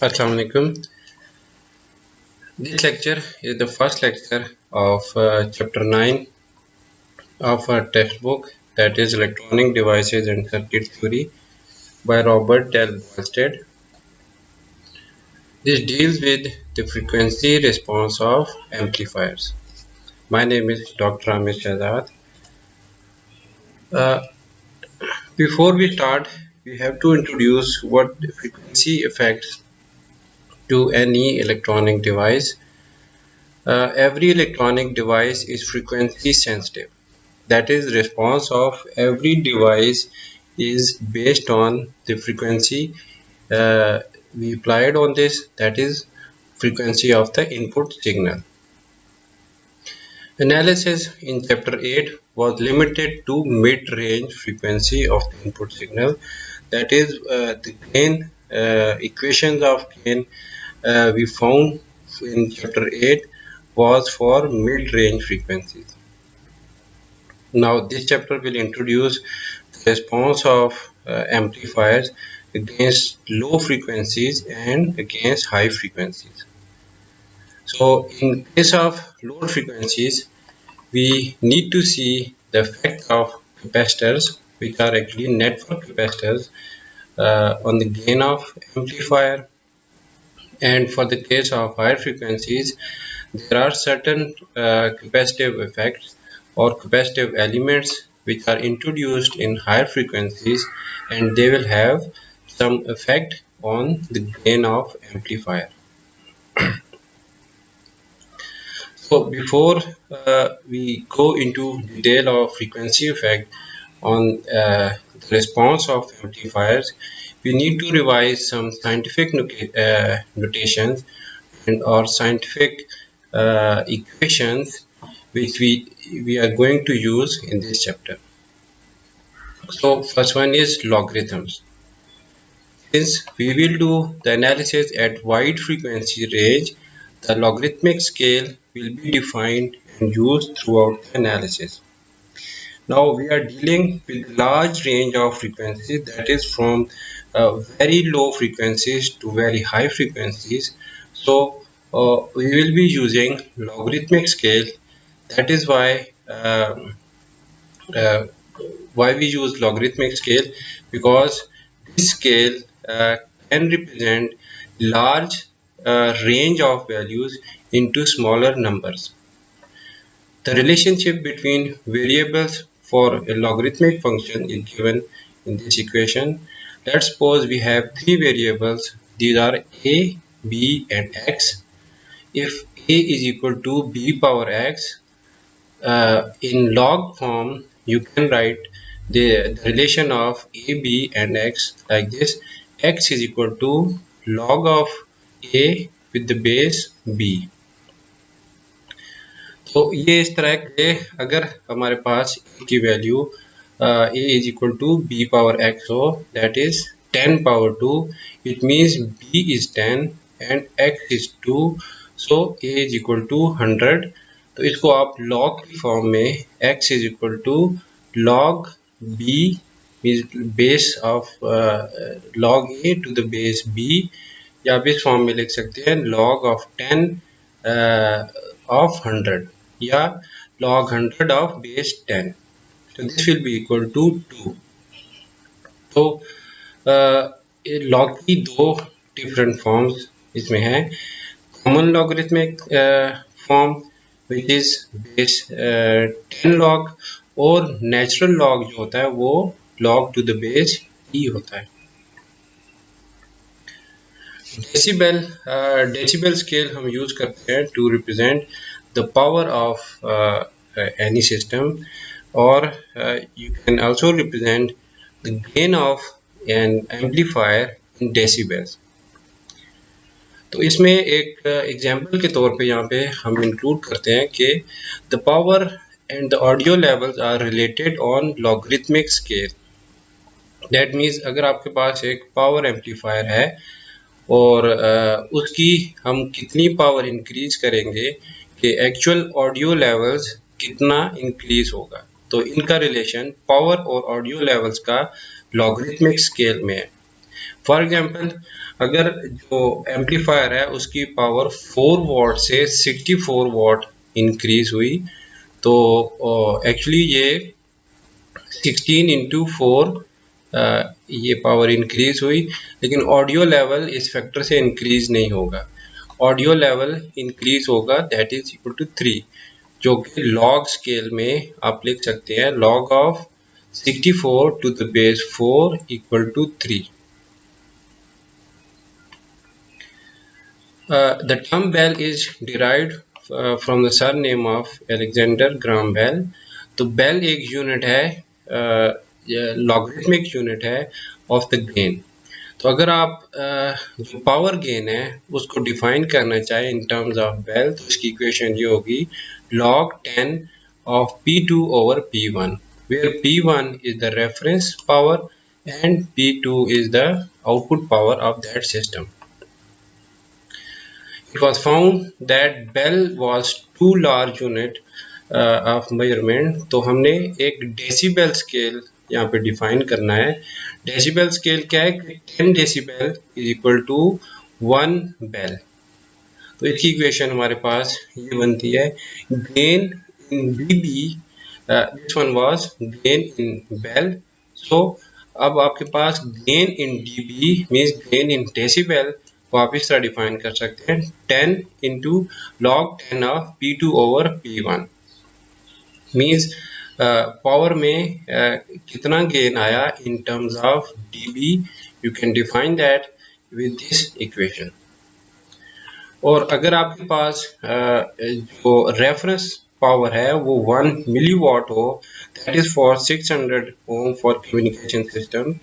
Assalamu alaikum. This lecture is the first lecture of chapter 9 of our textbook, that is Electronic Devices and Circuit Theory by Robert Del Boylested. This deals with the frequency response of amplifiers. My name is Dr. Amit Shahzad. Uh, Before we start, we have to introduce what the frequency affects to any electronic device. Every electronic device is frequency sensitive. That is, response of every device is based on the frequency we applied on this, that is frequency of the input signal. Analysis in chapter 8 was limited to mid-range frequency of the input signal, that is the gain equations of gain we found in chapter 8 was for mid-range frequencies. Now this chapter will introduce the response of amplifiers against low frequencies and against high frequencies. So in case of low frequencies, we need to see the effect of capacitors, which are actually network capacitors, on the gain of amplifier. And for the case of higher frequencies, there are certain capacitive effects or capacitive elements which are introduced in higher frequencies, and they will have some effect on the gain of amplifier. So before we go into detail of frequency effect on the response of amplifiers, we need to revise some scientific notations and or scientific equations which we are going to use in this chapter. So first one is logarithms. Since we will do the analysis at wide frequency range, the logarithmic scale will be defined and used throughout the analysis. Now we are dealing with large range of frequencies, that is from very low frequencies to very high frequencies. So we will be using logarithmic scale. That is uh, why we use logarithmic scale, because this scale can represent large range of values into smaller numbers. The relationship between variables for a logarithmic function is given in this equation. Let's suppose we have three variables. These are a, b and x. If a is equal to b power x, in log form you can write the relation of a, b and x like this. X is equal to log of a with the base b. तो ये इस तरह के अगर हमारे पास a की value a is equal to b power x हो, that is 10 power 2, it means b is 10 and x is 2, so a is equal to 100. तो इसको आप log की फॉर्म में x is equal to log b base of log a to the base b, या आप इस form में लिख सकते हैं log of 10 of 100 या log 100 of base 10. So this will be equal to 2. तो log की दो डिफरेंट फॉर्म्स इसमें हैं. Common logarithmic form which is base 10 log, और नेचुरल लॉग जो होता है वो log to the base e होता है. डेसिबल स्केल हम यूज करते हैं to represent the power of any system, or you can also represent the gain of an amplifier in decibels. तो इसमें एक एग्जांपल के तौर पे यहाँ पे हम इंक्लूड करते हैं कि the power and the audio levels are related on logarithmic scale. That means अगर आपके पास एक पावर एम्पलीफायर है और उसकी हम कितनी पावर इंक्रीज करेंगे कि एक्चुअल ऑडियो लेवल्स कितना इंक्रीज होगा, तो इनका रिलेशन पावर और ऑडियो लेवल्स का लॉगरिथमिक स्केल में है. फॉर एग्जांपल अगर जो एम्पलीफायर है उसकी पावर 4 वॉट से 64 वॉट इंक्रीज हुई तो एक्चुअली ये 16 इंटू 4 ये पावर इंक्रीज हुई, लेकिन ऑडियो लेवल इस फैक्टर से इंक्रीज नहीं होगा। ऑडियो लेवल इंक्रीज होगा दैट इज इक्वल टू 3, जो कि लॉग स्केल में आप लिख सकते हैं log of 64 to the base 4 equal to 3। The term Bell is derived from the surname of Alexander Graham Bell। तो Bell एक यूनिट है, लॉगरिथमिक यूनिट है ऑफ द गेन। तो अगर आप जो पावर गेन है उसको डिफाइन करना चाहें इन टर्म्स ऑफ बेल, तो इसकी इक्वेशन ये होगी log 10 of P2 over P1, where P1 is the reference power and P2 is the output power of that system. It was found that Bell was too large unit of measurement। तो हमने एक decibel scale यहाँ पे define करना है। Decibel scale क्या है? 10 decibel is equal to 1 bel. तो इसकी इक्वेशन हमारे पास ये बनती है gain in dB, this one was gain in bel. So अब आपके पास gain in dB means gain in decibel को आप इस तरह डिफाइन कर सकते हैं 10 into log 10 of P2 over P1 means power में कितना गेन आया in terms of dB, you can define that with this equation. और अगर आपके पास जो रेफरेंस पावर है वो 1 मिलीवाट हो, that is for 600 ohm for communication system,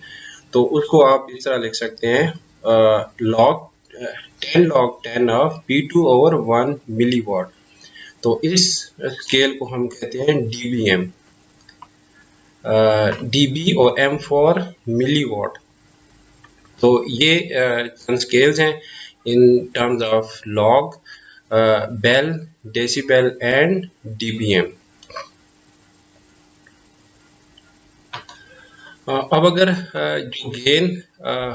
तो उसको आप इस तरह लिख सकते हैं log 10 log 10 of P2 over 1 milliwatt. तो इस स्केल को हम कहते हैं dBm, dB और m फॉर मिलीवाट। तो ये स्केल्स हैं in terms of log, bel, decibel and dBm। अब अगर जो गेन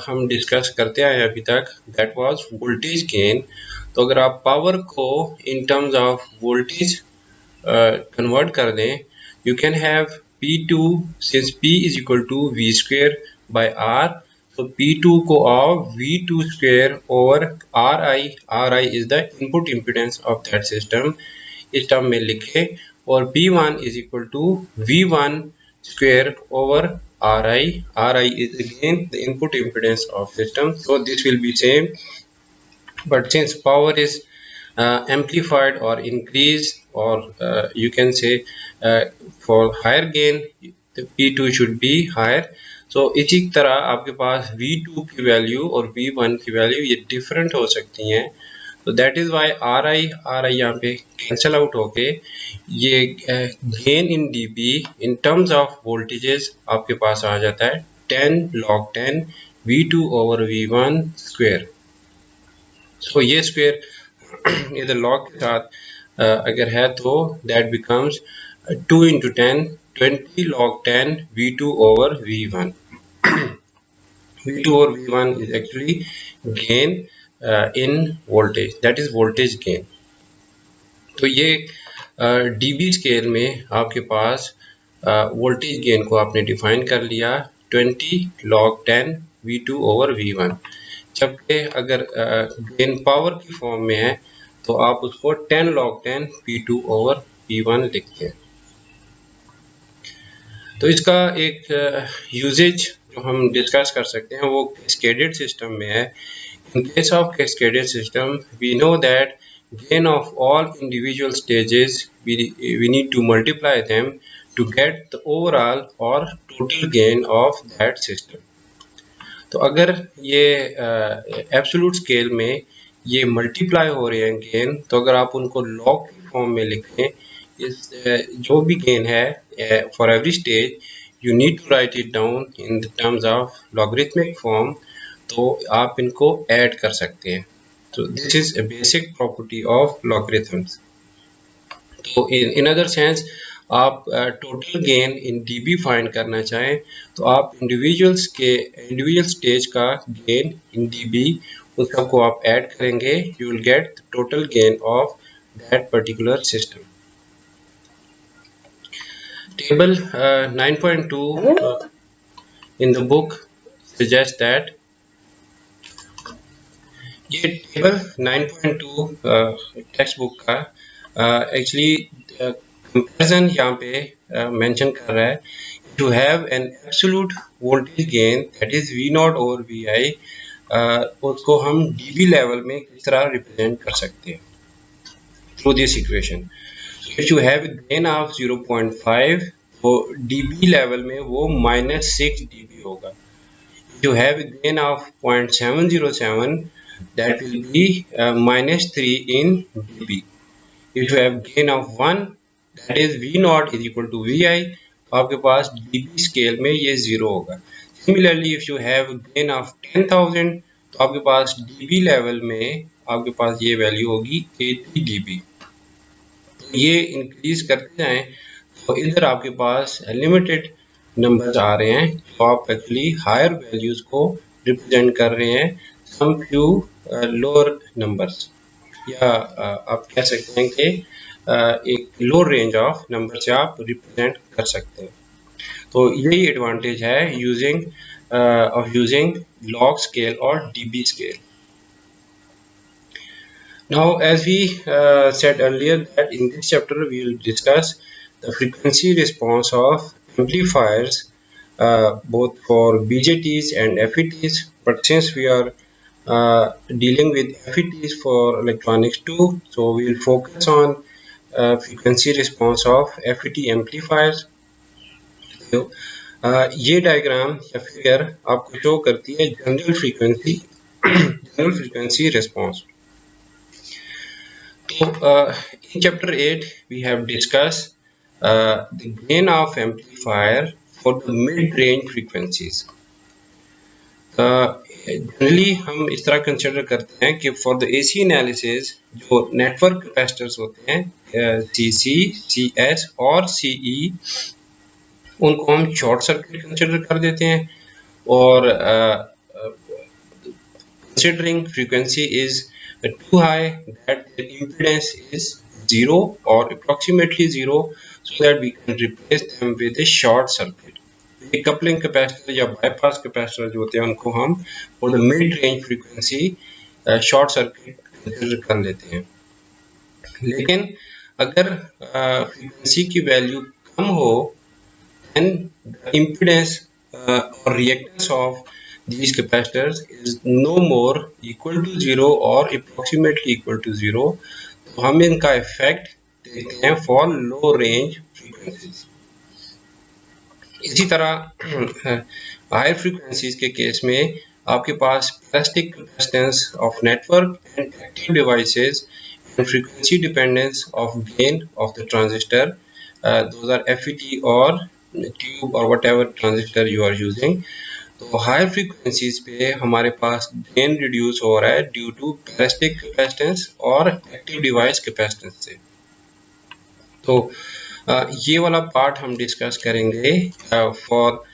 हम डिस्कस करते आए अभी तक दैट वाज वोल्टेज गेन, तो अगर आप पावर को in terms of voltage convert कर दें, you can have P2 since P is equal to V square by R, तो P2 को आप V2 square over RI is the input impedance of that system, इस term में लिखे, और P1 is equal to V1 square over RI is again the input impedance of system, so this will be same, but since power is amplified or increased, or you can say for higher gain the P2 should be higher। so इसी तरह आपके पास V2 की value और V1 की value ये different हो सकती हैं, तो दैट इज वाई RI यहाँ पे कैंसिल आउट होके ये gain in dB in terms of voltages आपके पास आ जाता है 10 log 10 V2 over V1 square. सो ये स्क्वेयर इधर लॉग के साथ अगर है तो that becomes 2 into 10 20 log 10 V2 over V1। V2 over V1 is actually gain in voltage, that is voltage gain। तो ये dB स्केल में आपके पास वोल्टेज गेन को आपने डिफाइन कर लिया 20 log 10 V2 ओवर V1, जबकि अगर गेन पावर की फॉर्म में है तो आप उसको 10 log 10 P2 ओवर P1 लिखते हैं। तो इसका एक यूजेज जो हम डिस्कस कर सकते हैं वो कैस्केडेड सिस्टम में है। In case of cascaded system, we know that gain of all individual stages we need to multiply them to get the overall or total gain of that system। तो अगर ये absolute scale में ये multiply हो रहे हैं gain, तो अगर आप उनको लॉग की फॉर्म में लिखें, इस जो भी गेन है for every stage you need to write it down in the terms of logarithmic form, तो आप इनको ऐड कर सकते हैं। तो this is a basic property of logarithms. तो इन अदर सेंस आप total gain in dB find करना चाहें तो आप इंडिविजुअल स्टेज का गेन इन डीबी उन सबको आप ऐड करेंगे, you will get total gain of that particular system. Table 9.2 in the book suggests that ये टेबल 9.2 टेक्स्ट बुक का एक्चुअली कंपैरिजन यहाँ पे मेंशन कर रहा है. To have an absolute voltage gain that is V naught over V I, उसको हम dB level में किस तरह रिप्रेजेंट कर सकते हैं through this equation. If you have gain of 0.5 तो डीबी लेवल में वो -6 dB होगा. If you have a gain of 0.707 that will be -3 in dB. If you have gain of 1 that is V naught is equal to VI, तो आपके पास dB scale में ये 0 होगा. Similarly if you have gain of 10,000 तो आपके पास dB level में आपके पास ये वैल्यू होगी 80 dB. तो ये इंक्रीज करते जाएं तो इधर आपके पास लिमिटेड नंबर्स आ रहे हैं, तो आप एक्चुअली हायर वैल्यूज को रिप्रेजेंट कर रहे हैं सम फ्यू लोअर नंबर्स, या आप कह सकते हैं कि एक लोअर रेंज ऑफ नंबर से आप रिप्रेजेंट कर सकते हैं. तो यही एडवांटेज है यूजिंग लॉग स्केल और dB scale. Now, as we said earlier, that in this chapter we will discuss the frequency response of amplifiers, both for BJTs and FETs. But since we are dealing with FETs for electronics too, so we will focus on frequency response of FET amplifiers. So, ये diagram या figure आपको show करती है general frequency response. So, in chapter 8 we have discussed the gain of amplifier for the mid-range frequencies. Generally हम इस तरह consider करते हैं कि for the AC analysis जो नेटवर्क कैपेसिटर्स होते हैं CC, CS और CE, उनको हम शॉर्ट सर्किट कंसिडर कर देते हैं, और considering frequency is too high that the impedance is 0 or approximately 0, so that we can replace them with a short circuit. Coupling capacitor या बाईपास कैपेसिटर जो होते हैं उनको हम for the mid range frequency short circuit consider कर लेते हैं. लेकिन अगर फ्रीक्वेंसी की वैल्यू कम हो, then the impedance or reactance of these capacitors is no more equal to 0 or approximately equal to 0, तो हम इनका इफेक्ट देखते हैं फॉर लो रेंज फ्रीक्वेंसीज. इसी तरह हायर फ्रीक्वेंसीज के केस में आपके पास parasitic capacitance of network and active devices and frequency dependence of gain of the transistor, those are FET और ट्यूब और whatever transistor you are using. तो high frequencies पे हमारे पास गेन रिड्यूस हो रहा है ड्यू टू पैरासिटिक कैपेसिटेंस और एक्टिव डिवाइस कैपेसिटेंस से. तो ये वाला पार्ट हम डिस्कस करेंगे for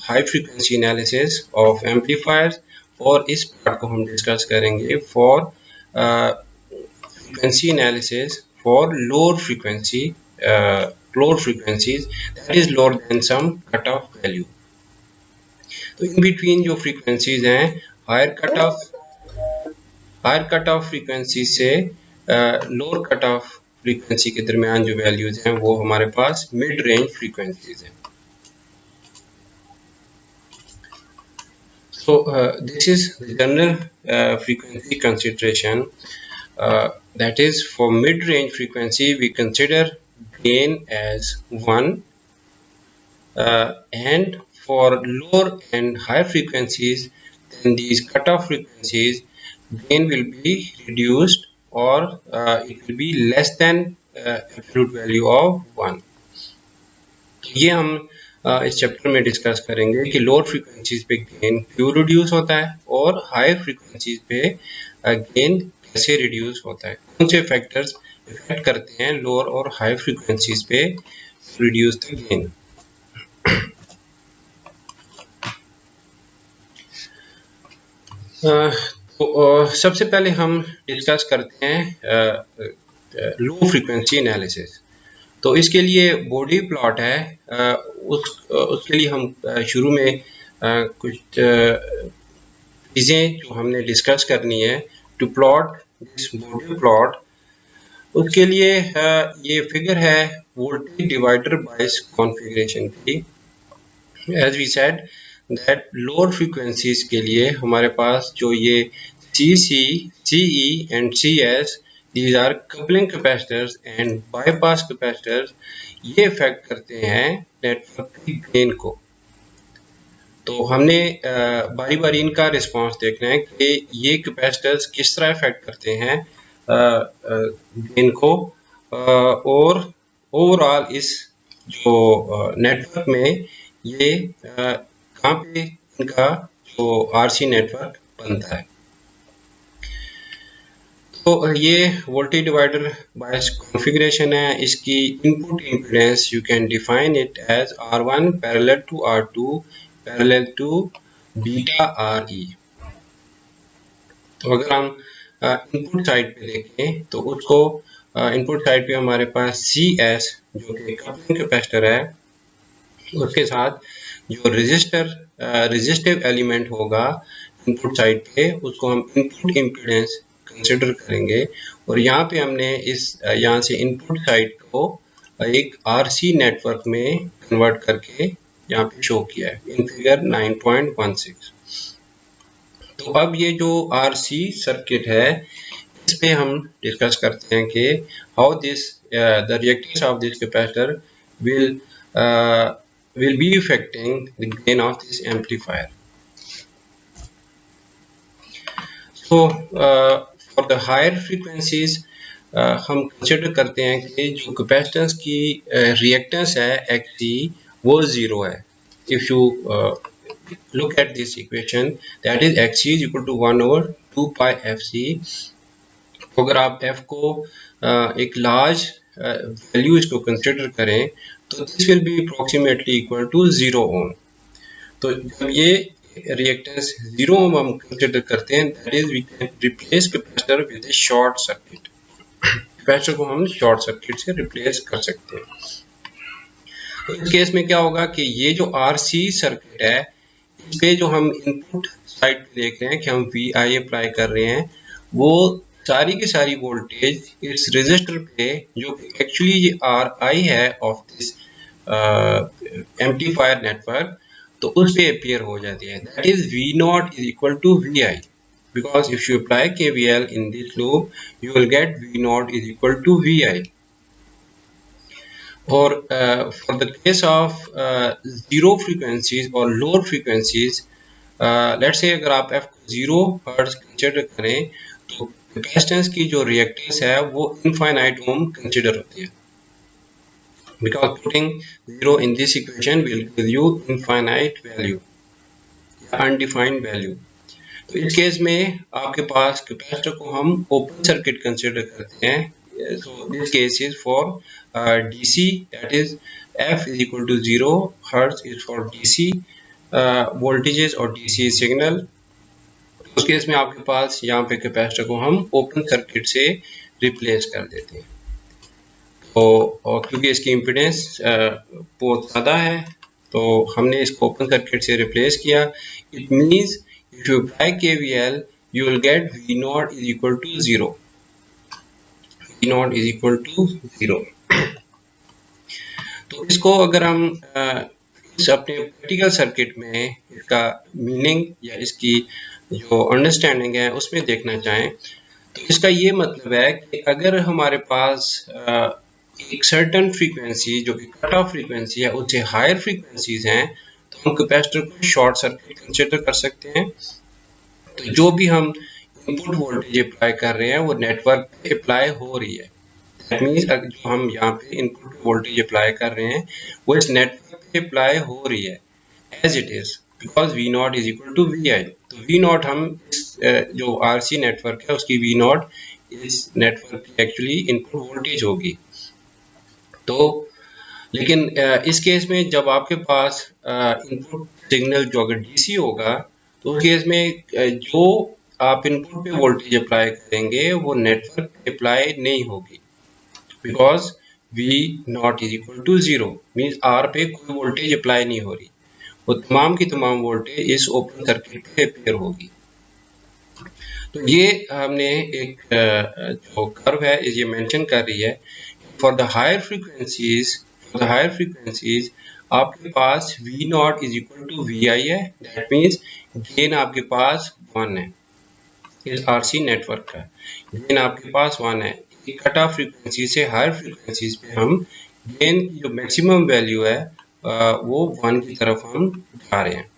high frequency analysis of amplifiers, और इस पार्ट को हम डिस्कस करेंगे for frequency analysis for lower frequencies that is lower than some cut off value. तो इन बिटवीन जो फ्रीक्वेंसीज हैं हायर कट ऑफ फ्रीक्वेंसी से लोअर कट ऑफ फ्रीक्वेंसी के दरमियान जो वैल्यूज हैं वो हमारे पास मिड रेंज फ्रीक्वेंसीज हैं. So this is the general frequency consideration, that is for mid range frequency we consider gain as 1, and for lower and higher frequencies then these cutoff frequencies gain will be reduced or it will be less than absolute value of 1. ये हम इस chapter में discuss करेंगे कि lower frequencies पे gain क्यों reduce होता है और हायर फ्रीक्वेंसीज पे गेन कैसे रिड्यूस होता है, कौन से फैक्टर्स इफेक्ट करते हैं लोअर और हाई फ्रीक्वेंसीज पे, रिड्यूस द गेन। तो सबसे पहले हम डिस्कस करते हैं लो फ्रीक्वेंसी एनालिसिस। तो इसके लिए बॉडी प्लॉट है, उसके लिए हम शुरू में कुछ चीज़ें जो हमने डिस्कस करनी है to plot this Bode plot. उसके लिए ये फिगर है वोल्टेज डिवाइडर बायस कॉन्फ़िगरेशन की। As we said that lower frequencies के लिए हमारे पास जो ये CC, CE एंड CS, these are coupling capacitors and bypass capacitors, ये इफेक्ट करते हैं नेटवर्क की गेन को। तो हमने बारी बारी इनका रिस्पांस देखना है कि ये कैपेसिटर्स किस तरह इफेक्ट करते हैं गेन को, और ओवरऑल इस जो नेटवर्क में ये कहाँ पे इनका जो RC नेटवर्क बनता है। तो ये वोल्टेज डिवाइडर बायस कॉन्फ़िगरेशन है। इसकी input impedance you can define it as R1 parallel to R2 parallel to beta RE। तो अगर हम इनपुट साइड पे देखें तो उसको इनपुट साइड पे हमारे पास CS जो कि कपलिंग कैपेसिटर है, उसके साथ जो रेजिस्टिव एलिमेंट होगा इनपुट साइड पे, उसको हम इनपुट इम्पीडेंस कंसिडर करेंगे। और यहाँ पे हमने यहाँ से इनपुट साइड को एक RC नेटवर्क में कन्वर्ट करके यहाँ पे शो किया है इन फिगर 9.16। तो अब ये जो RC सर्किट है, इस पे हम डिस्कस करते हैं कि how this the reactance of this capacitor will be affecting the gain of this amplifier. So for the higher frequencies हम कंसिडर करते हैं कि जो कैपेसिटेंस की रिएक्टेंस है XC वो 0 है। If you look at this equation, that is XC is equal to 1 over 2 pi FC। अगर आप F को एक लार्ज वैल्यू इसको कंसिडर करें तो this will be approximately equal to 0 ohm. तो जब ये रिएक्टेंस 0 ओम हम कंसिडर करते हैं, that is we can replace capacitor with a short circuit. Capacitor को हम शॉर्ट सर्किट से रिप्लेस कर सकते हैं। तो इस केस में क्या होगा कि ये जो RC सर्किट है, इस पे जो हम इनपुट साइड पे देख रहे हैं कि हम VI अप्लाई कर रहे हैं, वो सारी की सारी वोल्टेज इस रेजिस्टर पे जो एक्चुअली ये RI है ऑफ दिस एम्पलीफायर नेटवर्क, तो उस पे अपीयर हो जाती है। That is V0 is equal to VI, because if you apply KVL in this loop you will get V0 is equal to VI। और for the case of zero frequencies or lower frequencies, let's say अगर आप F को 0 hertz consider करें तो capacitance की जो reactance है वो इनफाइनाइट ओम कंसिडर होती है, because putting 0 in this equation will give you infinite value, undefined value। तो इस केस में आपके पास कैपेसिटर को हम ओपन सर्किट कंसिडर करते हैं। So this case is for DC, that is F is equal to 0 hertz is for DC voltages और DC signal। उस केस में आपके पास यहाँ पे कैपेसिटर को हम ओपन सर्किट से रिप्लेस कर देते हैं। तो और क्योंकि इसकी इम्पीडेंस बहुत ज़्यादा है, तो हमने इसको ओपन सर्किट से रिप्लेस किया। It means if you apply KVL you will get V0 is equal to 0। V0 is equal to 0। तो इसको अगर हम इस अपने प्रैक्टिकल सर्किट में इसका मीनिंग या इसकी जो अंडरस्टैंडिंग है उसमें देखना चाहें, तो इसका ये मतलब है कि अगर हमारे पास एक सर्टेन फ्रीक्वेंसी जो कि कट ऑफ फ्रीक्वेंसी है उससे हायर फ्रीक्वेंसीज हैं, तो हम कैपेसिटर को शॉर्ट सर्किट कंसिडर कर सकते हैं। तो जो भी हम इनपुट वोल्टेज अप्लाई कर रहे हैं वो नेटवर्क पे अप्लाई हो रही है। दैट मीन्स जो हम यहाँ पे इनपुट वोल्टेज अप्लाई कर रहे हैं वो इस नेटवर्क पे अप्लाई हो रही है as it is. Because V naught is equal to V I. तो वी नॉट हम जो आरसी नेटवर्क है उसकी वी नॉट इस नेटवर्क की एक्चुअली इनपुट वोल्टेज होगी। तो लेकिन इस केस में जब आपके पास इनपुट सिग्नल जो अगर डीसी होगा तो उस केस में जो आप इनपुट पे वोल्टेज अप्लाई करेंगे वो नेटवर्क पे अप्लाई नहीं होगी, because V naught is equal to zero, means R पे कोई वोल्टेज अप्लाई नहीं हो रही, वो तमाम की तमाम वोल्टेज इस ओपन सर्किट पे अपेयर होगी। तो ये हमने एक जो कर्व है ये मेंशन कर रही है फॉर द हायर फ्रीक्वेंसीज आपके पास V naught is equal to VI है, दैट मीन्स गेन आपके पास 1 है। इस RC नेटवर्क का गेन आपके पास 1 है। कट ऑफ फ्रीक्वेंसी से हायर फ्रीक्वेंसीज पे हम गेन की जो मैक्सिमम वैल्यू है वो 1 की तरफ हम जा रहे हैं।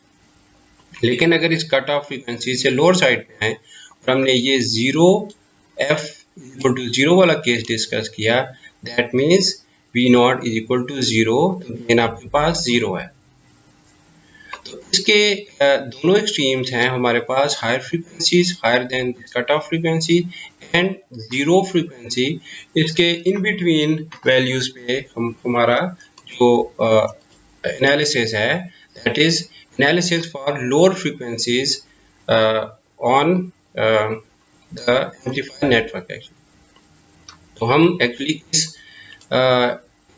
लेकिन अगर इस कट ऑफ फ्रीक्वेंसी से लोअर साइड पे आए और हमने ये 0 f इक्वल टू 0 वाला केस डिस्कस किया, that means V naught is equal to 0, तो गेन आपके पास 0 है। तो इसके दोनों एक्सट्रीम्स हैं हमारे पास, higher frequencies higher than cut off frequency and 0 frequency. इसके इन बिटवीन वैल्यूज पे हम हमारा जो एनालिसिस है that is analysis for lower frequencies on the amplifier network actually. तो हम एक्चुअली इस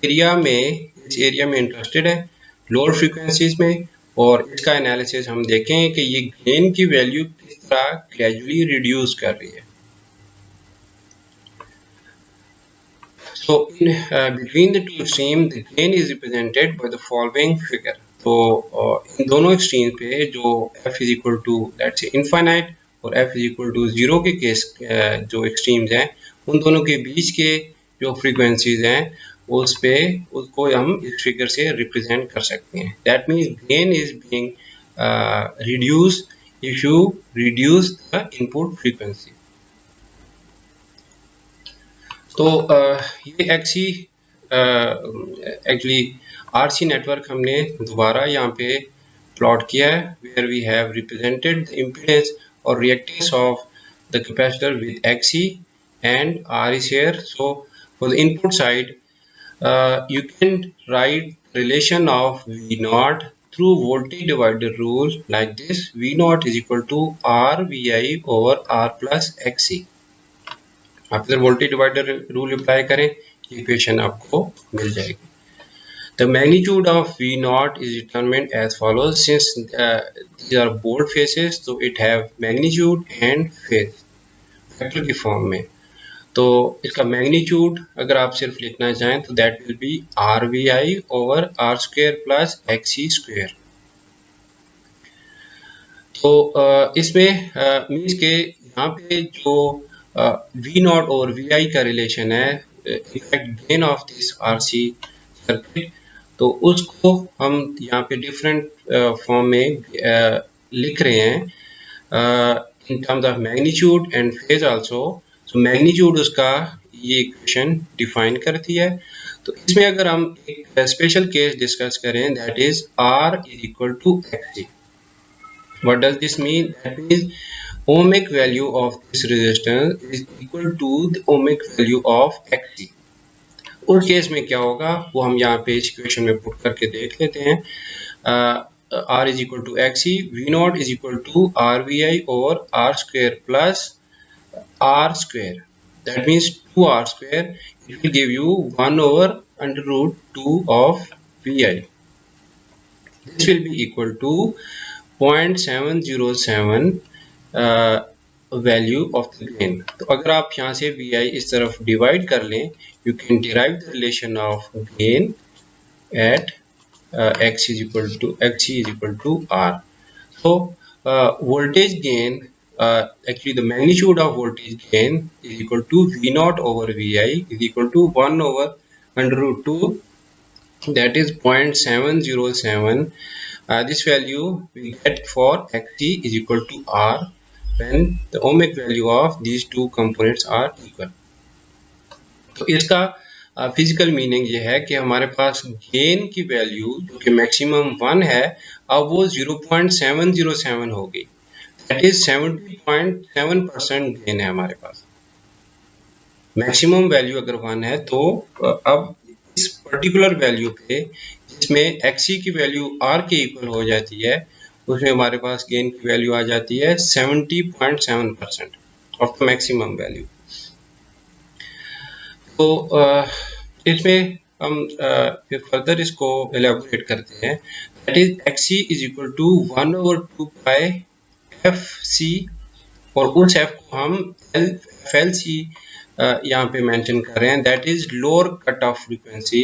एरिया में इंटरेस्टेड है लोअर फ्रीक्वेंसीज में, और इसका एनालिसिस हम देखें कि ये गेन की वैल्यू किस तरह ग्रेजुअली रिड्यूस कर रही है। So in between the two extremes, the gain is represented by the following figure. तो इन दोनों एक्सट्रीम पे जो f is equal to let's say infinite और f is equal to 0 के केस जो एक्सट्रीम्स हैं उन दोनों के बीच के जो फ्रीक्वेंसीज हैं उस पे उसको हम इस फिगर से रिप्रेजेंट कर सकते हैं। That means gain is being reduce if you reduce the input frequency. तो ये एक्चुअली आरसी नेटवर्क हमने दोबारा यहाँ पे प्लॉट किया है, where we have represented the impedance और reactance of the capacitor with XC and R is here. So for the input side you can write relation of V naught through voltage divider rule like this: V naught is equal to R VI over R plus XC। आप इधर voltage divider rule apply करें ये equation आपको मिल जाएगी। The magnitude of V naught is determined as follows. Since these are bold phases, so it have magnitude and phase vector की form में। तो इसका मैग्नीट्यूड अगर आप सिर्फ लिखना चाहें तो that will be RVI over R square plus XC square. तो इसमें मीन्स के यहाँ पे जो V नॉट और VI का रिलेशन है in fact gain of this RC circuit, तो उसको हम यहाँ पे डिफरेंट फॉर्म में लिख रहे हैं in terms of magnitude and phase also. So magnitude उसका ये इक्वेशन डिफाइन करती है। तो इसमें अगर हम एक स्पेशल केस डिस्कस करें that is R is equal to XC। What does this mean? That means ohmic value of this resistance is equal to the ohmic value of XC। उस case में क्या होगा वो हम यहाँ पे इस इक्वेशन में पुट करके देख लेते हैं। R is equal to XC, V naught is equal to RVI over R square plus R square। That means 2R square, it will give you 1 over under root 2 of VI। This will be equal to 0.707 value of the gain. तो अगर आप यहाँ से VI इस तरफ divide कर लें you can derive the relation of gain at X is equal to XC is equal to R। So voltage gain actually the magnitude of voltage gain is equal to V naught over VI is equal to 1 over under root 2, that is 0.707। this value we get for XC is equal to R when the ohmic value of these two components are equal। तो इसका physical meaning ये है कि हमारे पास gain की value जो कि मैक्सिमम 1 है, अब वो 0.707 हो गई, दैट इज 70.7% गेन है हमारे पास। मैक्सिमम वैल्यू अगर 1 है तो अब इस पर्टिकुलर वैल्यू पे जिसमें XC की वैल्यू R के इक्वल हो जाती है, उसमें हमारे पास गेन की वैल्यू आ जाती है 70.7% ऑफ द मैक्सिमम वैल्यू। तो इसमें हम फिर फर्दर इसको एलेबोरेट करते हैं, that is XC is equal to 1/2 pi FC, और उस f को हम FLC यहाँ पे मेंशन कर रहे हैं, that is lower cut off frequency,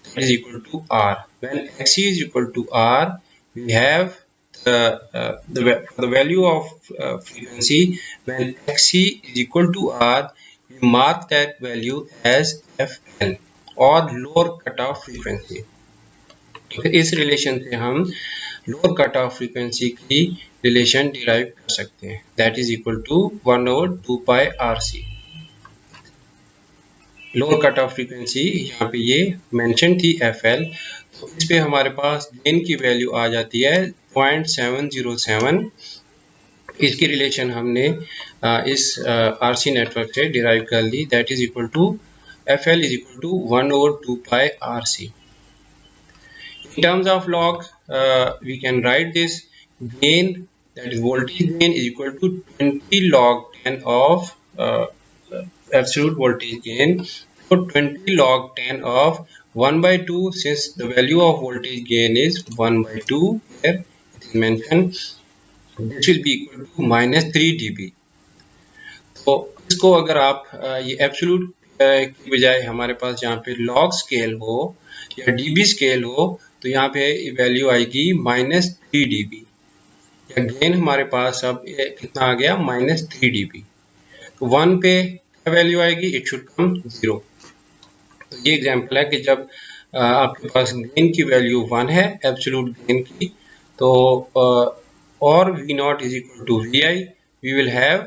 that is equal to R। When XC is equal to R, we have the value of frequency when XC is equal to R, we mark that value as FL और lower cutoff frequency। तो इस relation से हम lower cut off frequency की relation derive कर सकते हैं, that is equal to 1/2 pi RC। Lower cut off frequency यहाँ पे ये मेंशन थी FL, तो इस पे हमारे पास गेन की वैल्यू आ जाती है 0.707। इसकी रिलेशन हमने इस RC नेटवर्क से डिराइव कर ली, that is equal to FL is equal to 1/2 pi RC। In terms of log, we can write this gain, that is voltage gain, is equal to 20 log 10 of absolute voltage gain. So 20 log 10 of 1/2, since the value of voltage gain is 1/2 here it is mentioned, this will be equal to -3 dB। तो इसको अगर आप ये absolute की बजाय हमारे पास यहाँ पे लॉग स्केल हो या dB स्केल हो, तो यहाँ पे वैल्यू आएगी -3 dB, या गेन हमारे पास अब कितना आ गया -3 dB। तो 1 पे क्या वैल्यू आएगी, इट शुड कम 0। तो ये एग्जांपल है कि जब आपके पास गेन की वैल्यू 1 है एब्सोल्यूट गेन की, तो और V0 is equal to Vi, we will have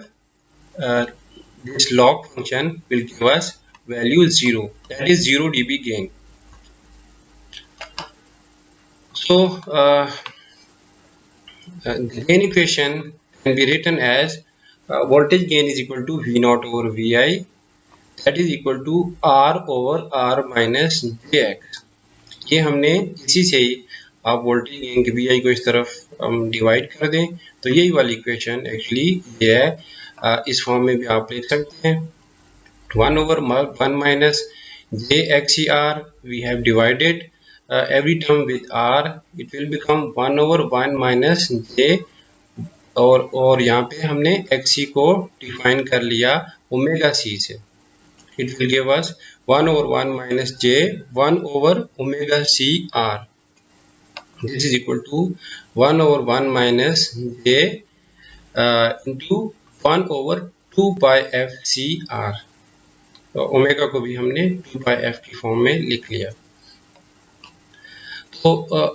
this log function will give us value 0, that is 0 dB gain। So the gain equation can be written as voltage gain is equal to V0 over Vi, that is equal to R over R minus Jx। ये हमने इसी से ही, आप voltage gain के Vi को इस तरफ हम डिवाइड कर दें तो यही वाली इक्वेशन एक्चुअली ये है। इस फॉर्म में भी आप लिख सकते हैं 1 over 1 minus JXCR, we have divided every term with R, it will become 1 over 1 minus J, और यहाँ पे हमने XC को डिफाइन कर लिया ओमेगा C से, it will give us 1 over 1 minus J 1 over omega C R, this is equal to 1 over 1 minus J into 1 over 2 pi F C R। तो omega को भी हमने 2 पाई f की फॉर्म में लिख लिया। तो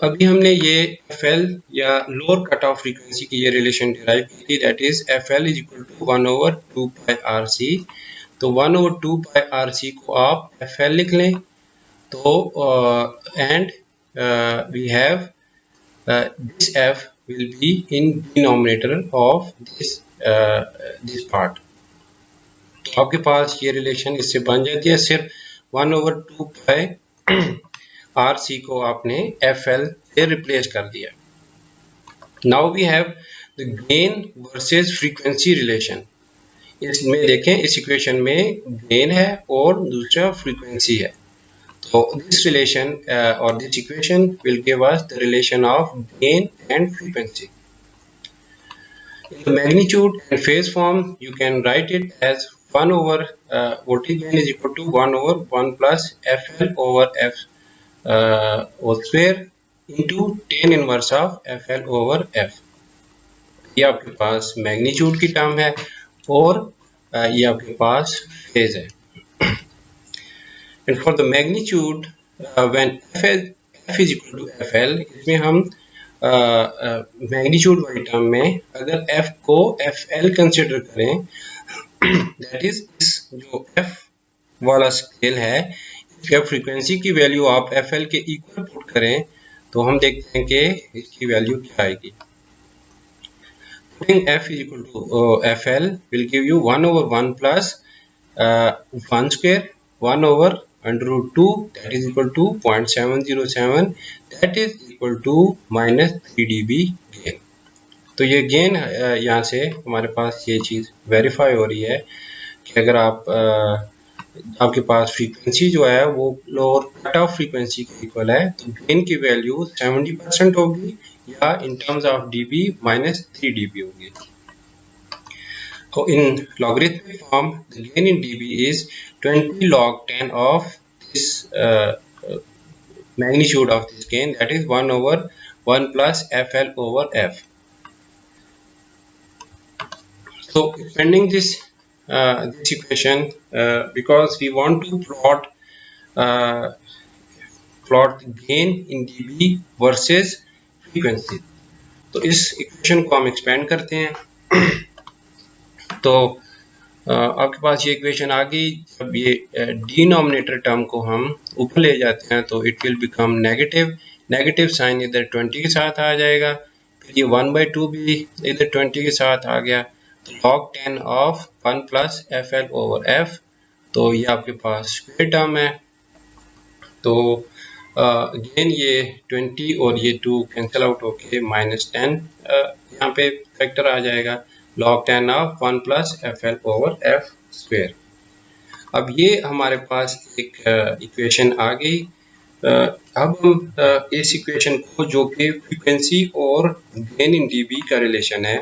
अभी हमने ये FL या लोअर कट ऑफ फ्रीक्वेंसी की ये रिलेशन डिराइव की थी, that is FL is equal to 1/2 pi RC। तो 1/2 पाई RC को आप FL लिख लें, तो and we have this F will be in denominator of this part. तो आपके पास ये रिलेशन इससे बन जाती है, सिर्फ 1/2 पाई RC को आपने FL से रिप्लेस कर दिया। Now we have the gain versus frequency relation. इसमें देखें, इस इक्वेशन में गेन है और दूसरा फ्रीक्वेंसी है, तो दिस रिलेशन और this equation will give us the relation of gain and frequency. In the magnitude and phase form, you can write it as 1 over voltage gain is equal to 1 over 1 plus FL over F whole square into tan inverse of FL over F। ये आपके पास magnitude की term है और ये आपके पास phase है। And for the magnitude, when F is equal to FL, इसमें हम मैग्नीट्यूड वाली टर्म में अगर F को FL कंसिडर करें, दैट इज जो F वाला स्केल है जब फ्रीक्वेंसी की वैल्यू आप FL के इक्वल पुट करें तो हम देखते हैं कि इसकी वैल्यू क्या आएगी. Putting F is equal to FL will give you 1 over 1 plus 1 square 1 over under root 2 that is equal to 0.707 that is equal to minus 3 dB gain. तो ये गेन यहाँ से हमारे पास ये चीज़ वेरीफाई हो रही है कि अगर आपके पास फ्रीक्वेंसी जो है वो लोअर कट ऑफ फ्रीक्वेंसी के इक्वल है तो गेन की वैल्यू 70% होगी या इन terms of dB minus 3 dB होगी. So in logarithmic form, the gain in dB is 20 log 10 of this magnitude of this gain, that is 1 over 1 plus FL over F. So expanding this equation, because we want to plot the gain in dB versus frequency. तो इस equation को हम expand करते हैं. तो आपके पास ये equation आ गई. जब ये डिनोमिनेटर टर्म को हम ऊपर ले जाते हैं तो it will become negative sign इधर 20 के साथ आ जाएगा. फिर ये 1/2 भी इधर 20 के साथ आ गया. तो log 10 of 1 plus FL over F. तो ये आपके पास स्क्वायर टर्म है. तो अगेन ये 20 और ये 2 कैंसिल आउट होके -10 यहाँ पे फैक्टर आ जाएगा. log 10 of 1 plus FL over F square. अब ये हमारे पास एक इक्वेशन आ गई. अब हम इस इक्वेशन को जो कि फ्रीक्वेंसी और गेन इन dB का रिलेशन है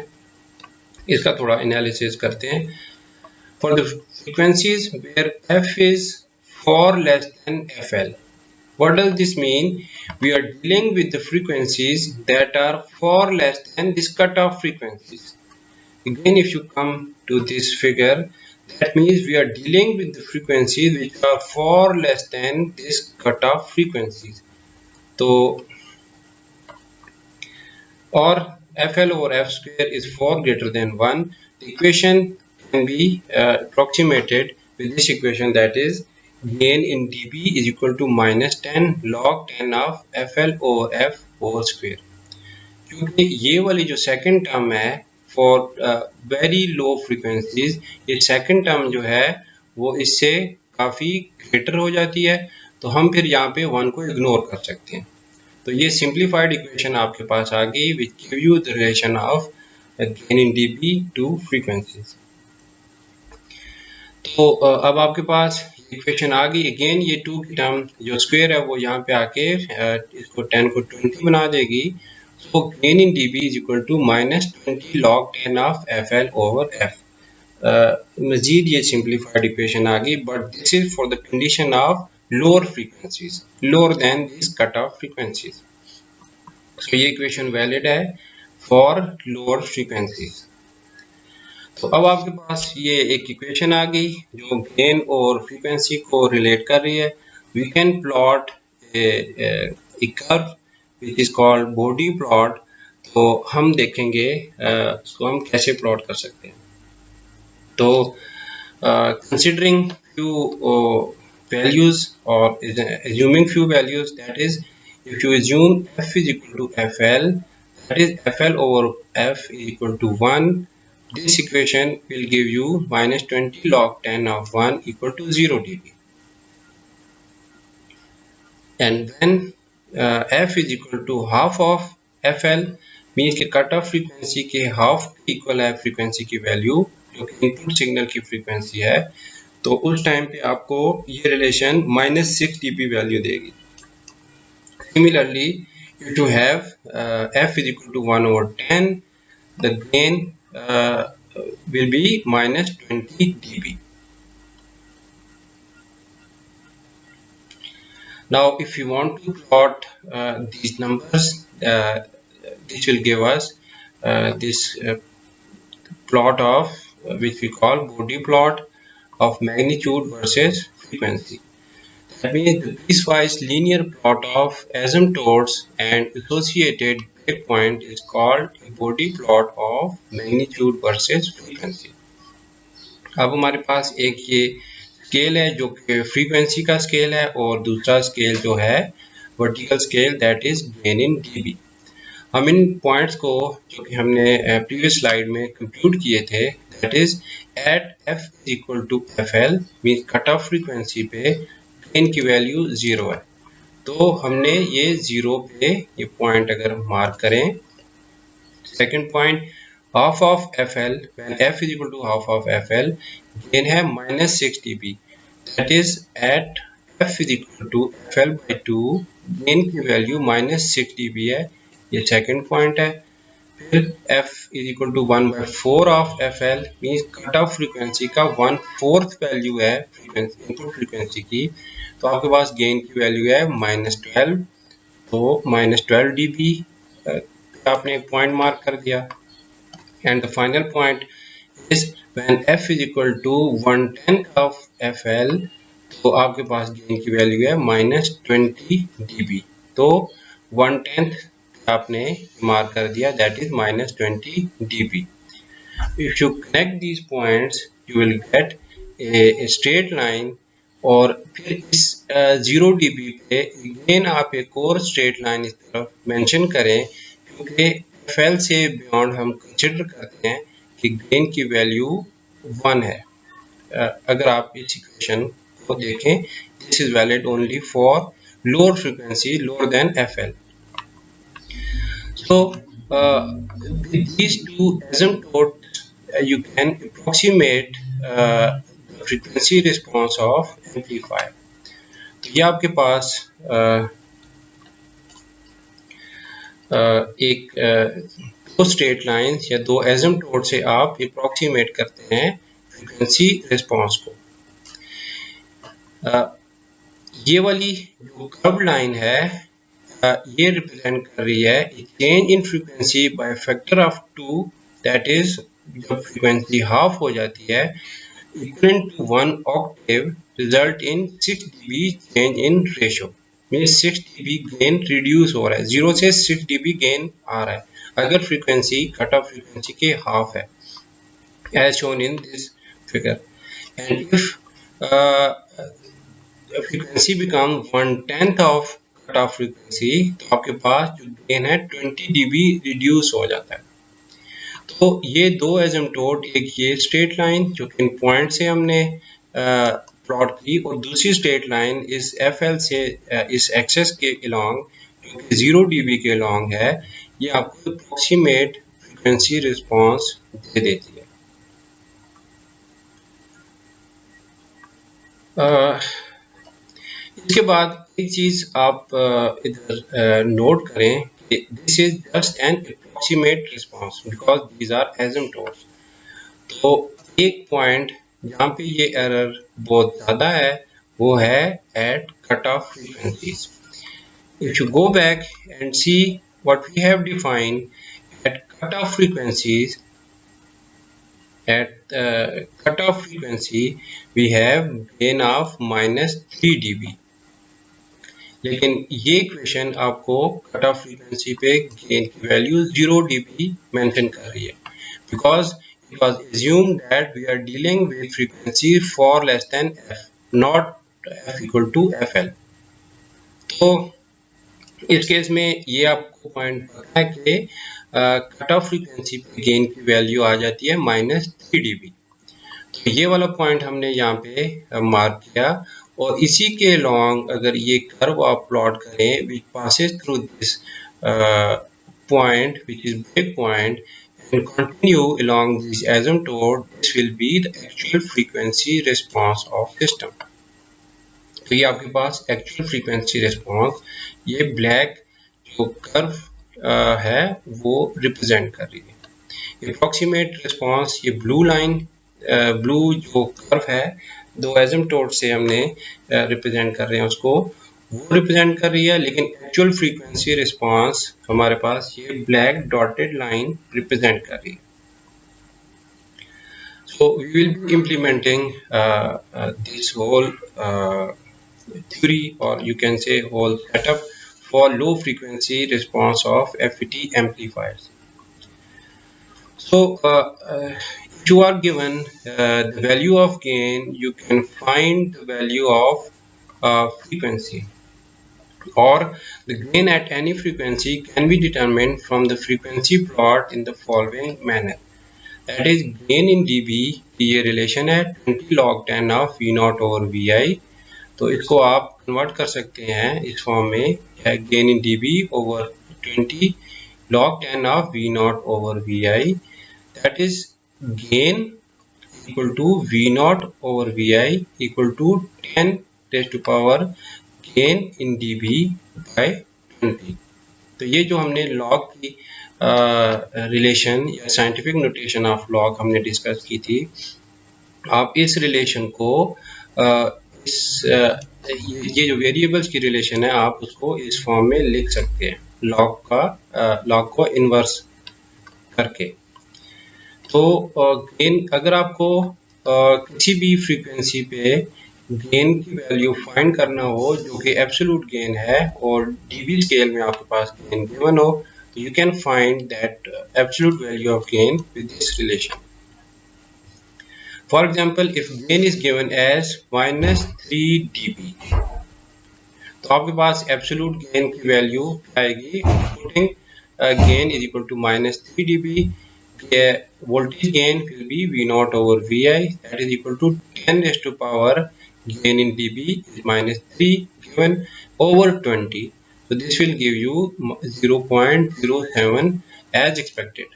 इसका थोड़ा एनालिसिस करते हैं. For the frequencies where F is far less than FL. What does this mean? We are dealing with the frequencies that are far less than this cutoff frequencies. Again, if you come to this figure, that means we are dealing with the frequencies which are far less than this cutoff frequencies. So, or FL over F square is far greater than 1. The equation can be approximated with this equation, that is gain in dB is equal to -10 log 10 of FL over F whole square. क्योंकि ये वाली जो second term है for very low frequencies, ये second term जो है वो इससे काफ़ी ग्रेटर हो जाती है. तो हम फिर यहाँ पे 1 को इग्नोर कर सकते हैं. तो ये सिंप्लीफाइड इक्वेशन आपके पास आ गई which give you the relation of gain in dB two frequencies. तो अब आपके पास इक्वेशन आ गई. अगेन ये 2 की टर्म जो स्क्वायर है वो यहाँ पे आके इसको 10 को 20 बना देगी. So gain in dB is equal to -20 log 10 of FL over F. मजीद ये सिंप्लीफाइड इक्वेशन आ गई, but this is for the condition of lower frequencies, lower than this cut off frequencies. So ये इक्वेशन वैलिड है for lower frequencies. तो अब आपके पास ये एक इक्वेशन आ गई जो गेन और फ्रीक्वेंसी को रिलेट कर रही है. We can plot a curve which is called Bode plot. तो हम देखेंगे इसको हम कैसे प्लॉट कर सकते हैं. तो कंसिडरिंग फ्यू वैल्यूज और assuming few values, that is if you assume F is equal to FL, that is FL over F is equal to 1. This equation will give you -20 log 10 of 1 equal to 0 dB. And when F is equal to half of FL, means कि cut off frequency के half equal है frequency की value जो कि input signal की frequency है. तो उस टाइम पे आपको ये रिलेशन -6 dB वैल्यू देगी. Similarly, if you have F is equal to 1 over 10, the gain will be -20 dB. Now if you want to plot these numbers, this will give us this plot of which we call body plot of magnitude versus frequency. That means the piecewise linear plot of asymptotes and associated breakpoint is called a body plot of magnitude versus frequency. अब हमारे पास एक ये scale है जो कि frequency का scale है, और दूसरा स्केल जो है vertical scale, that is gain in dB. हम इन पॉइंट्स को जो कि हमने प्रीवियस स्लाइड में कंप्यूट किए थे, that is at F is equal to F L mean cut off frequency पे गेन की वैल्यू 0 है। तो हमने ये 0 पे ये पॉइंट अगर मार्क करें, second point half of FL, when f is equal to half of FL, gain है -6 dB, that is at f is equal to FL by 2, gain की वैल्यू -6 dB है, ये सेकंड पॉइंट है। फिर f is equal to 1/4 of FL means cut off frequency का 1/4 value है input frequency की, तो आपके पास गेन की वैल्यू है -12, तो -12 dB आपने एक पॉइंट मार्क कर दिया। And the final point is when f is equal to 1/10 of FL, तो आपके पास गेन की वैल्यू है -20 dB, तो 1/10 आपने मार्क कर दिया, that is -20 dB. If you connect these points, you will get a straight line, और फिर इस 0 dB पे अगेन आप एक और स्ट्रेट लाइन इस तरफ मेंशन करें, क्योंकि FL से बियॉन्ड हम कंसिडर करते हैं कि गेन की वैल्यू 1 है। अगर आप इस इक्वेशन को देखें, this is valid only for lower frequency lower than FL। So with these two asymptotes you can approximate the frequency response of amplifier। तो ये आपके पास एक दो स्ट्रेट लाइंस या दो एसिम्प्टोट से आप अप्रोक्सीमेट करते हैं फ्रीक्वेंसी रिस्पांस को। ये वाली जो कर्व लाइन है ये रिप्रेजेंट कर रही है change in frequency by factor of 2, that is जब फ्रीक्वेंसी हाफ हो जाती है equivalent to 1 octave result in 6 dB change in ratio, means 6 dB gain reduce हो रहा है, 0 से 6 dB गेन आ रहा है अगर फ्रीक्वेंसी कट ऑफ फ्रीक्वेंसी के हाफ है, as shown in this figure. And if frequency become 1/10 of cut off frequency, तो आपके पास जो गेन है 20 dB रिड्यूस हो जाता है। तो ये दो एसिम्प्टोट, एक ये स्ट्रेट लाइन जो कि इन पॉइंट से हमने प्लॉट की, और दूसरी स्ट्रेट लाइन इस FL से इस एक्सेस के अलोंग जो कि 0 dB के अलोंग है, ये आपको अप्रोक्सीमेट फ्रीक्वेंसी रिस्पांस दे देती है। इसके बाद एक चीज आप इधर नोट करें कि this is just an approximate response because these are asymptotes. तो एक पॉइंट जहाँ पे ये एरर बहुत ज़्यादा है वो है at cut off frequencies. If you go back and see what we have defined at cut off frequencies, at cut off frequency we have gain of -3 dB, लेकिन ये इक्वेशन आपको कट ऑफ फ्रीक्वेंसी पे gain की value 0 dB mention कर रही है, because it was assumed that we are dealing with frequency for less than f, not f equal to FL। तो इस केस में ये आपको पॉइंट पता है कि कट ऑफ फ्रीक्वेंसी पे गेन की वैल्यू आ जाती है -3 dB। तो ये वाला पॉइंट हमने यहाँ पे मार्क किया, और इसी के लॉन्ग अगर ये कर्व आप प्लॉट करें which passes through this point which is break point and continue along this asymptote, this will be the actual frequency response of system। तो ये आपके पास actual frequency response ये ब्लैक जो कर्व है वो रिप्रेजेंट कर रही है। अप्रोक्सीमेट रिस्पांस ये ब्लू लाइन, ब्लू जो कर्व है दो एसिम्प्टोट से हमने रिप्रेजेंट कर रहे हैं उसको, वो रिप्रेजेंट कर रही है, लेकिन एक्चुअल फ्रीक्वेंसी रिस्पांस हमारे पास ये ब्लैक डॉटेड लाइन रिप्रेजेंट कर रही है। So we will be implementing this whole theory, or you can say whole setup for low frequency response of FET amplifiers। So if you are given the value of gain, you can find the value of frequency, or the gain at any frequency can be determined from the frequency plot in the following manner. That is, gain in dB की ये relation है 20 log 10 of V naught over Vi. तो इसको आप convert कर सकते हैं इस फॉर्म में, gain in dB over 20 log 10 of V naught over Vi. That is, gain equal to V naught over Vi equal to 10 raised to power gain in dB by 20. तो ये जो हमने लॉग की रिलेशन या scientific notation of log हमने discuss की थी, आप इस रिलेशन को ये जो वेरिएबल्स की रिलेशन है आप उसको इस फॉर्म में लिख सकते हैं, लॉग को इन्वर्स करके। तो गेन, अगर आपको किसी भी फ्रीक्वेंसी पे गेन की वैल्यू फाइंड करना हो जो कि एब्सोल्यूट गेन है और डीबी स्केल में आपके पास गेन गिवन हो, तो you can find that absolute value of gain with this relation. For example, if gain is given as -3 dB, तो आपके पास एब्सोल्यूट गेन की वैल्यू आएगी putting gain is equal to -3 dB. Voltage gain will be V naught over Vi, that is equal to 10 raised to power gain in dB is -3 given over 20. So this will give you 0.07 as expected.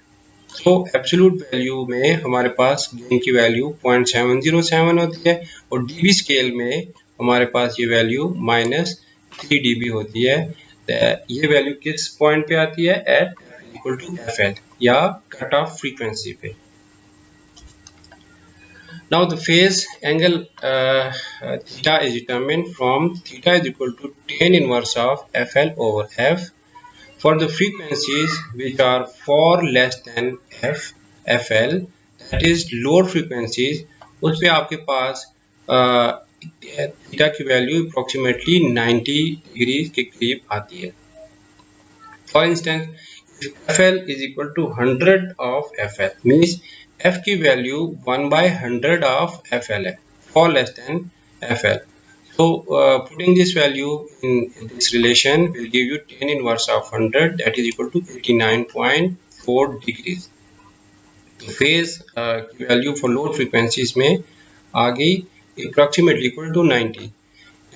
So absolute value में हमारे पास gain की value 0.707 होती है और dB scale में हमारे पास ये वैल्यू -3 dB होती है. ये वैल्यू किस पॉइंट पे आती है? एट इक्वल टू FL या कट ऑफ फ्रीक्वेंसी पे. Now the phase angle theta is determined from theta is equal to tan inverse of FL over F for the frequencies which are far less than FL, that is lower frequencies. उस पे आपके पास theta की value approximately 90 degree के करीब आती है. For instance, FL is equal to 100 of FL means F की value 1/100 of FL है, far less than FL. So putting this value in this relation will give you tan inverse of 100, that is equal to 89.4 degrees. तो phase की value for low frequencies में आ गई approximately equal to 90.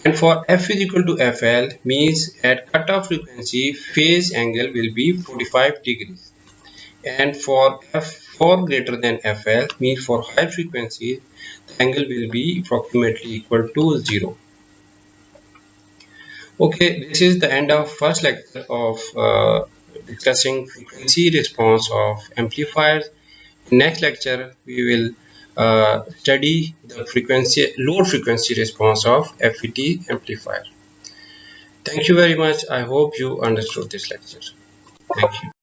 And for F is equal to FL means at cutoff frequency phase angle will be 45 degrees, and for F far greater than FL means for high frequencies the angle will be approximately equal to 0. Okay, this is the end of first lecture of discussing frequency response of amplifiers. In next lecture we will study the lower frequency response of FET amplifier. Thank you very much. I hope you understood this lecture. Thank you.